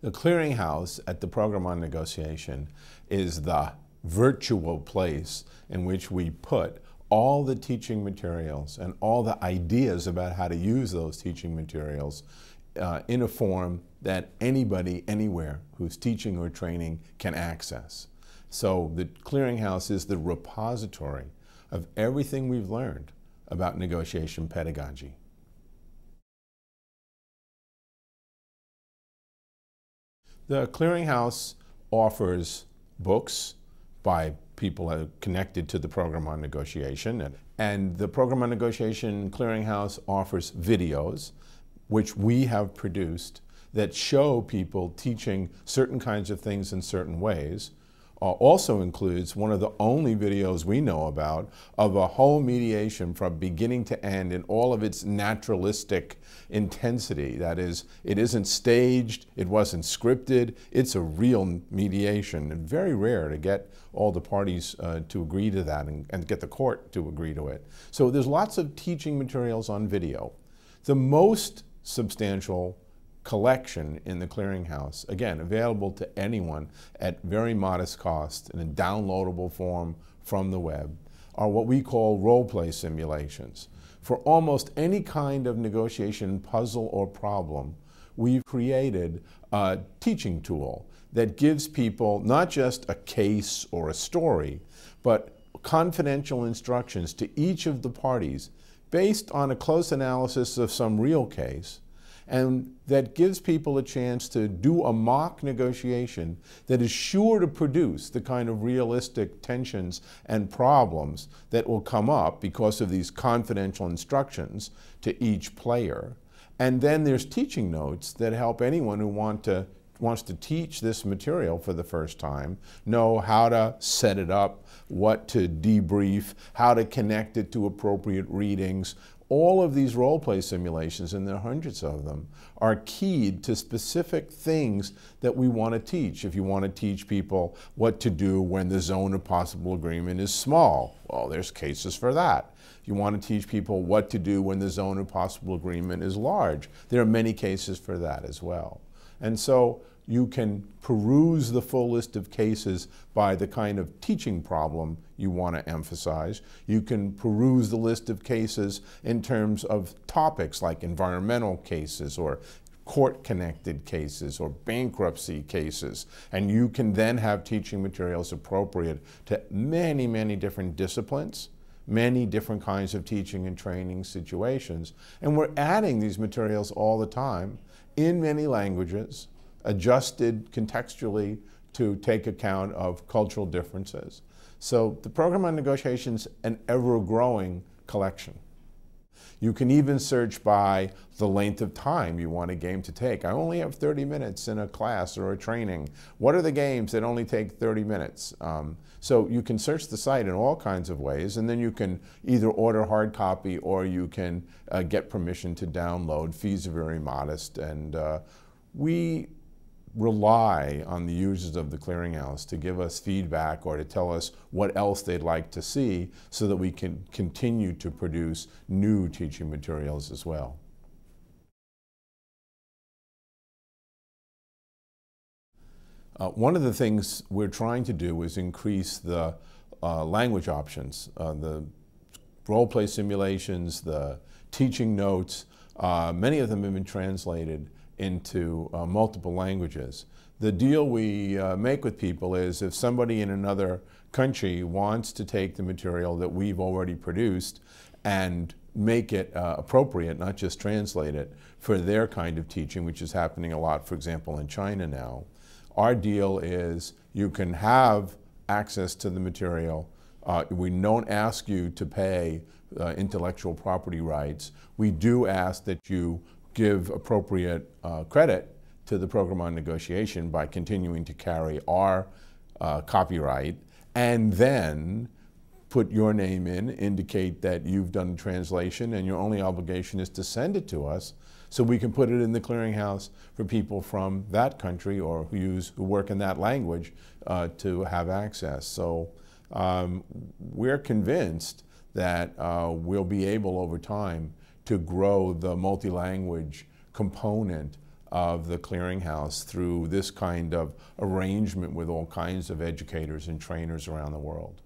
The clearinghouse at the Program on Negotiation is the virtual place in which we put all the teaching materials and all the ideas about how to use those teaching materials in a form that anybody, anywhere who's teaching or training can access. So the clearinghouse is the repository of everything we've learned about negotiation pedagogy. The clearinghouse offers books by people connected to the Program on Negotiation, and the Program on Negotiation clearinghouse offers videos which we have produced that show people teaching certain kinds of things in certain ways. Also includes one of the only videos we know about of a whole mediation from beginning to end in all of its naturalistic intensity. That is, it isn't staged, it wasn't scripted, it's a real mediation, and very rare to get all the parties to agree to that and get the court to agree to it. So there's lots of teaching materials on video. The most substantial collection in the clearinghouse, again, available to anyone at very modest cost in a downloadable form from the web, are what we call role-play simulations. For almost any kind of negotiation puzzle or problem, we've created a teaching tool that gives people not just a case or a story, but confidential instructions to each of the parties based on a close analysis of some real case, and that gives people a chance to do a mock negotiation that is sure to produce the kind of realistic tensions and problems that will come up because of these confidential instructions to each player. And then there's teaching notes that help anyone who wants to teach this material for the first time know how to set it up, what to debrief, how to connect it to appropriate readings. All of these role-play simulations, and there are hundreds of them, are keyed to specific things that we want to teach. If you want to teach people what to do when the zone of possible agreement is small, well, there's cases for that. If you want to teach people what to do when the zone of possible agreement is large, there are many cases for that as well. And so you can peruse the full list of cases by the kind of teaching problem you want to emphasize. You can peruse the list of cases in terms of topics like environmental cases or court-connected cases or bankruptcy cases. And you can then have teaching materials appropriate to many, many different disciplines, many different kinds of teaching and training situations. And we're adding these materials all the time in many languages, adjusted contextually to take account of cultural differences. So the Program on Negotiation is an ever-growing collection. You can even search by the length of time you want a game to take. I only have 30 minutes in a class or a training. What are the games that only take 30 minutes? So you can search the site in all kinds of ways, and then you can either order hard copy or you can get permission to download. Fees are very modest, and we rely on the users of the clearinghouse to give us feedback or to tell us what else they'd like to see so that we can continue to produce new teaching materials as well. One of the things we're trying to do is increase the language options, the role-play simulations, the teaching notes. Many of them have been translated into multiple languages. The deal we make with people is if somebody in another country wants to take the material that we've already produced and make it appropriate, not just translate it, for their kind of teaching, which is happening a lot, for example, in China now, our deal is you can have access to the material. We don't ask you to pay intellectual property rights. We do ask that you give appropriate credit to the Program on Negotiation by continuing to carry our copyright, and then put your name in, indicate that you've done translation, and your only obligation is to send it to us so we can put it in the clearinghouse for people from that country or who work in that language to have access. So we're convinced that we'll be able over time to grow the multi-language component of the clearinghouse through this kind of arrangement with all kinds of educators and trainers around the world.